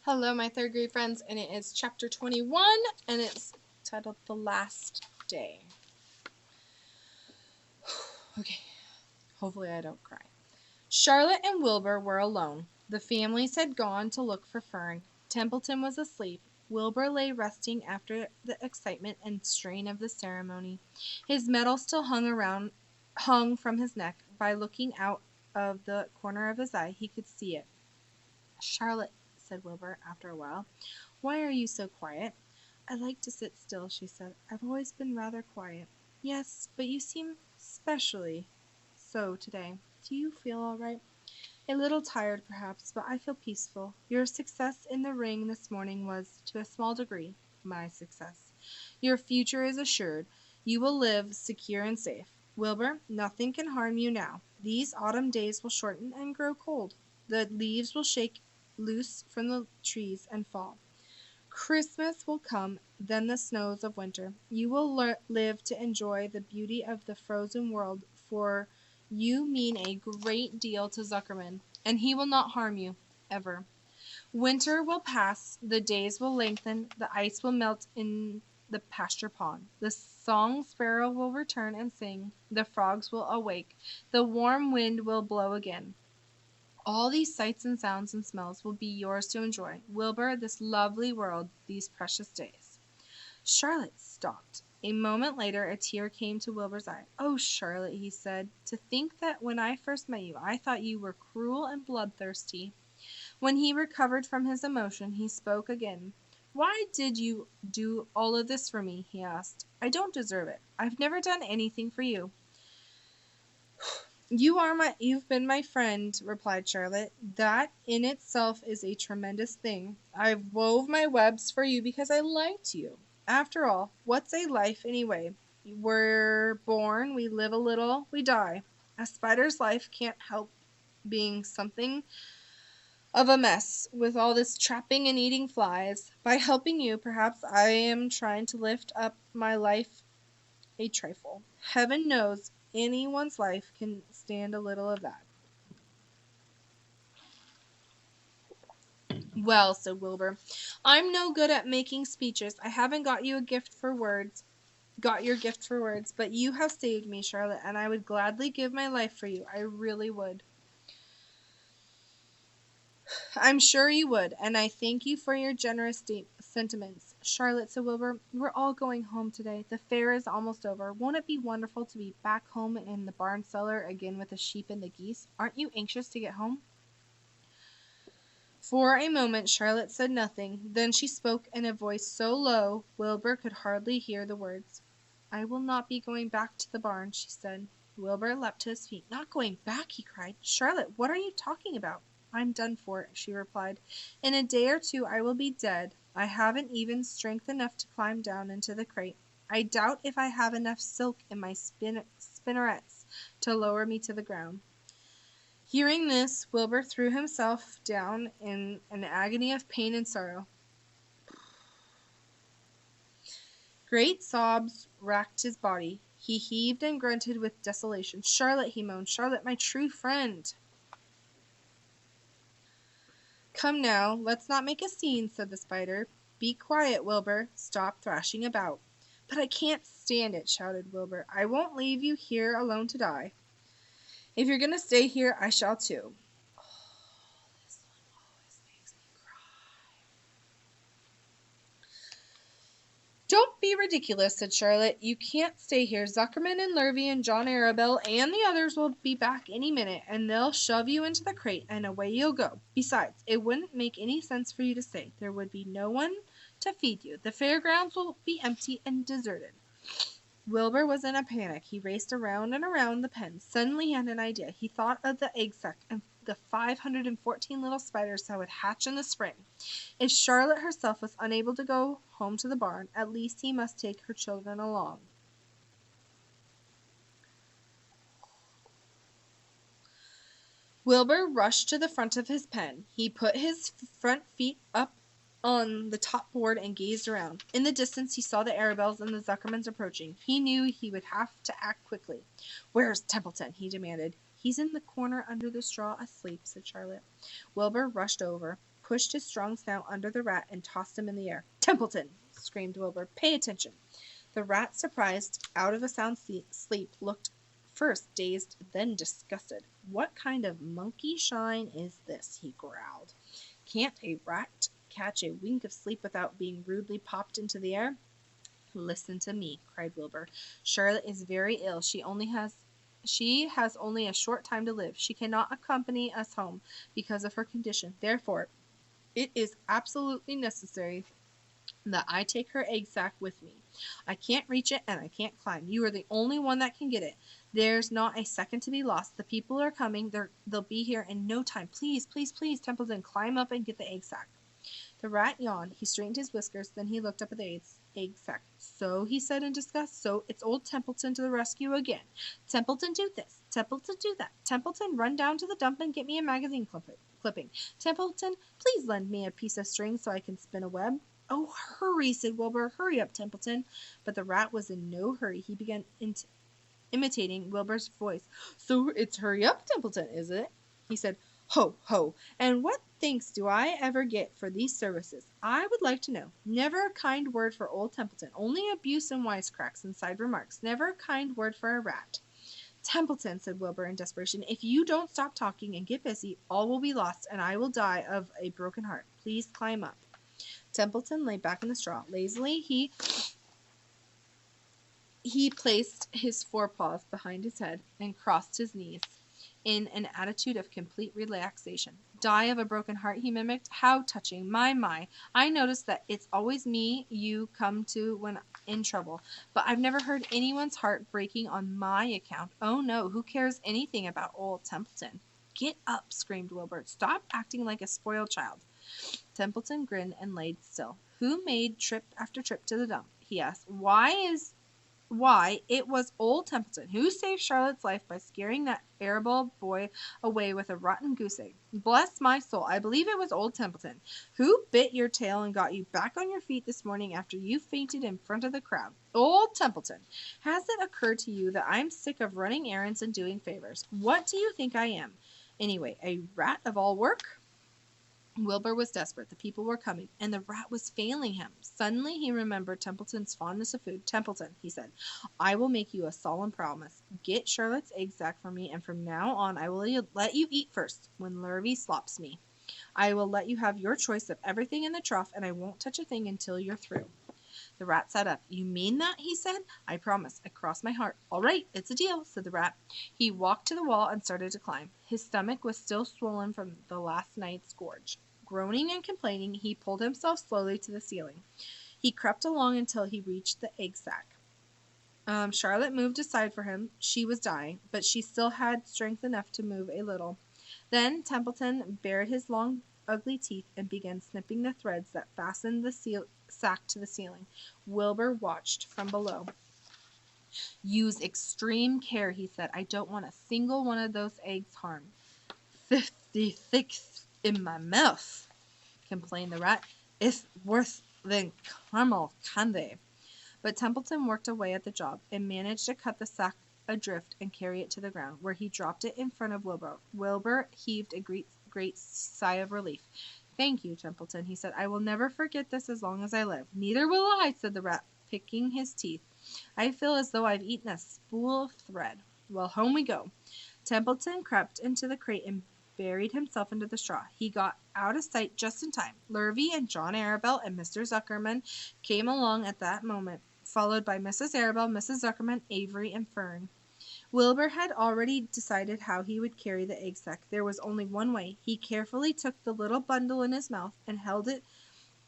Hello, my third grade friends, and it is chapter 21, and it's titled The Last Day. Okay, hopefully I don't cry. Charlotte and Wilbur were alone. The families had gone to look for Fern. Templeton was asleep. Wilbur lay resting after the excitement and strain of the ceremony. His medal still hung from his neck. By looking out of the corner of his eye, he could see it. Charlotte, said Wilbur after a while, why are you so quiet? I like to sit still, she said. I've always been rather quiet. Yes, but you seem specially so today. Do you feel all right? A little tired, perhaps, but I feel peaceful. Your success in the ring this morning was, to a small degree, my success. Your future is assured. You will live secure and safe. Wilbur, nothing can harm you now. These autumn days will shorten and grow cold. The leaves will shake loose from the trees and fall. Christmas will come, then the snows of winter. You will live to enjoy the beauty of the frozen world, for you mean a great deal to Zuckerman, and he will not harm you, ever. Winter will pass, the days will lengthen, the ice will melt in the pasture pond. The song sparrow will return and sing, the frogs will awake, the warm wind will blow again. All these sights and sounds and smells will be yours to enjoy, Wilbur, this lovely world, these precious days. Charlotte stopped. A moment later a tear came to Wilbur's eye. Oh, Charlotte, he said, to think that when I first met you I thought you were cruel and bloodthirsty. When he recovered from his emotion, he spoke again. Why did you do all of this for me? He asked. I don't deserve it. I've never done anything for you. You've been my friend, replied Charlotte. That in itself is a tremendous thing. I've wove my webs for you because I liked you. After all, what's a life anyway? We're born, we live a little, we die. A spider's life can't help being something of a mess with all this trapping and eating flies. By helping you, perhaps I am trying to lift up my life a trifle. Heaven knows anyone's life can stand a little of that. Well, said Wilbur, I'm no good at making speeches. I haven't got your gift for words, but you have saved me, Charlotte, and I would gladly give my life for you. I really would. I'm sure you would, and I thank you for your generous sentiments. Charlotte, said Wilbur, we're all going home today. The fair is almost over. Won't it be wonderful to be back home in the barn cellar again with the sheep and the geese? Aren't you anxious to get home? For a moment Charlotte said nothing. Then she spoke in a voice so low Wilbur could hardly hear the words. I will not be going back to the barn, she said. Wilbur leapt to his feet. Not going back, he cried. Charlotte, what are you talking about? I'm done for, she replied. In a day or two I will be dead. I haven't even strength enough to climb down into the crate. I doubt if I have enough silk in my spinnerets to lower me to the ground. Hearing this, Wilbur threw himself down in an agony of pain and sorrow. Great sobs racked his body. He heaved and grunted with desolation. Charlotte, he moaned, Charlotte, my true friend. Come now, let's not make a scene, said the spider. Be quiet, Wilbur. Stop thrashing about. But I can't stand it, shouted Wilbur. I won't leave you here alone to die. If you're going to stay here, I shall too. Oh, this one always makes me cry. Don't be ridiculous, said Charlotte. You can't stay here. Zuckerman and Lurvy and John Arabelle and the others will be back any minute, and they'll shove you into the crate, and away you'll go. Besides, it wouldn't make any sense for you to stay. There would be no one to feed you. The fairgrounds will be empty and deserted. Wilbur was in a panic. He raced around and around the pen. Suddenly he had an idea. He thought of the egg sack and the 514 little spiders that would hatch in the spring. If Charlotte herself was unable to go home to the barn, at least he must take her children along. Wilbur rushed to the front of his pen. He put his front feet up on the top board and gazed around. In the distance he saw the Arabelles and the Zuckermans approaching. He knew he would have to act quickly. Where's Templeton? He demanded. He's in the corner under the straw asleep, said Charlotte. Wilbur rushed over. pushed his strong snout under the rat and tossed him in the air. "Templeton!" screamed Wilbur. "Pay attention!" The rat, surprised out of a sound sleep, looked first dazed, then disgusted. "What kind of monkey shine is this?" he growled. "Can't a rat catch a wink of sleep without being rudely popped into the air?" "Listen to me," cried Wilbur. "Charlotte is very ill. She has only a short time to live. She cannot accompany us home because of her condition. Therefore, it is absolutely necessary that I take her egg sack with me. I can't reach it and I can't climb. You are the only one that can get it. There's not a second to be lost. The people are coming. They'll be here in no time. Please, please, please, Templeton, climb up and get the egg sack." The rat yawned. He straightened his whiskers. Then he looked up at the egg sack. "So," he said in disgust, "so it's old Templeton to the rescue again. Templeton, do this. Templeton, do that. Templeton, run down to the dump and get me a magazine clipping. Templeton, please lend me a piece of string so I can spin a web." "Oh, hurry," said Wilbur. "Hurry up, Templeton." But the rat was in no hurry. He began imitating Wilbur's voice. "So it's hurry up, Templeton, is it?" he said. "Ho, ho! And what thanks do I ever get for these services, I would like to know? Never a kind word for old Templeton, only abuse and wisecracks and side remarks. Never a kind word for a rat." "Templeton," said Wilbur in desperation, "if you don't stop talking and get busy, all will be lost, and I will die of a broken heart. Please climb up." Templeton lay back in the straw. Lazily, he placed his forepaws behind his head and crossed his knees in an attitude of complete relaxation. "Die of a broken heart," he mimicked. "How touching! My! I notice that it's always me you come to when in trouble, but I've never heard anyone's heart breaking on my account. Oh no, who cares anything about old Templeton?" "Get up!" screamed Wilbur. "Stop acting like a spoiled child." Templeton grinned and laid still. "Who made trip after trip to the dump?" he asked. Why, it was old Templeton. "Who saved Charlotte's life by scaring that arable boy away with a rotten goose egg? Bless my soul, I believe it was old Templeton. Who bit your tail and got you back on your feet this morning after you fainted in front of the crowd? Old Templeton. Has it occurred to you that I'm sick of running errands and doing favors? What do you think I am? Anyway, a rat of all work?" Wilbur was desperate. The people were coming, and the rat was failing him. Suddenly he remembered Templeton's fondness of food. "Templeton," he said, "I will make you a solemn promise. Get Charlotte's egg sack for me, and from now on I will let you eat first when Lurvy slops me. I will let you have your choice of everything in the trough, and I won't touch a thing until you're through." The rat sat up. "You mean that?" he said. "I promise. I cross my heart." "All right, it's a deal," said the rat. He walked to the wall and started to climb. His stomach was still swollen from the last night's gorge. Groaning and complaining, he pulled himself slowly to the ceiling. He crept along until he reached the egg sack. Charlotte moved aside for him. She was dying, but she still had strength enough to move a little. Then Templeton bared his long, ugly teeth and began snipping the threads that fastened the sack to the ceiling. Wilbur watched from below. "Use extreme care," he said. "I don't want a single one of those eggs harmed." "56 in my mouth," complained the rat. "It's worse than caramel candy." But Templeton worked away at the job, and managed to cut the sack adrift and carry it to the ground, where he dropped it in front of Wilbur. Wilbur heaved a great sigh of relief. "Thank you, Templeton," he said. "I will never forget this as long as I live." "Neither will I," said the rat, picking his teeth. "I feel as though I've eaten a spool of thread. Well, home we go." Templeton crept into the crate and buried himself under the straw. He got out of sight just in time. Lurvy and John Arabelle and Mr. Zuckerman came along at that moment, followed by Mrs. Arabelle, Mrs. Zuckerman, Avery, and Fern. Wilbur had already decided how he would carry the egg sack. There was only one way. He carefully took the little bundle in his mouth and held it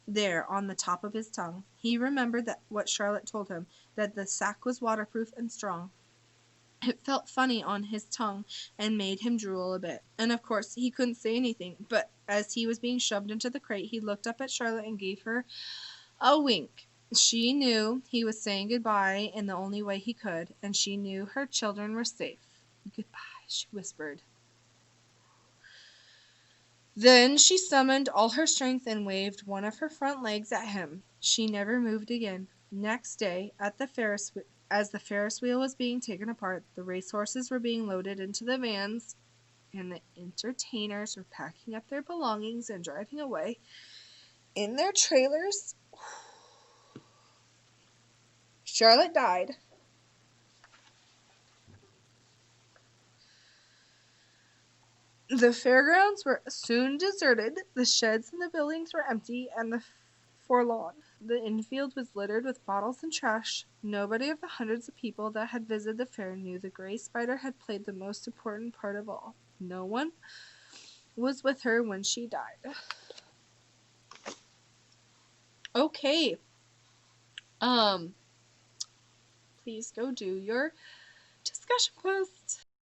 there on the top of his tongue. He remembered what Charlotte told him, that the sack was waterproof and strong. It felt funny on his tongue and made him drool a bit. And of course he couldn't say anything, but as he was being shoved into the crate, he looked up at Charlotte and gave her a wink. She knew he was saying goodbye in the only way he could, and she knew her children were safe. "Goodbye," she whispered. Then she summoned all her strength and waved one of her front legs at him. She never moved again. Next day, as the Ferris wheel was being taken apart, the racehorses were being loaded into the vans, and the entertainers were packing up their belongings and driving away in their trailers. Charlotte died. The fairgrounds were soon deserted, the sheds and the buildings were empty, and forlorn. The infield was littered with bottles and trash. Nobody of the hundreds of people that had visited the fair knew the gray spider had played the most important part of all. No one was with her when she died. Okay. Please go do your discussion post.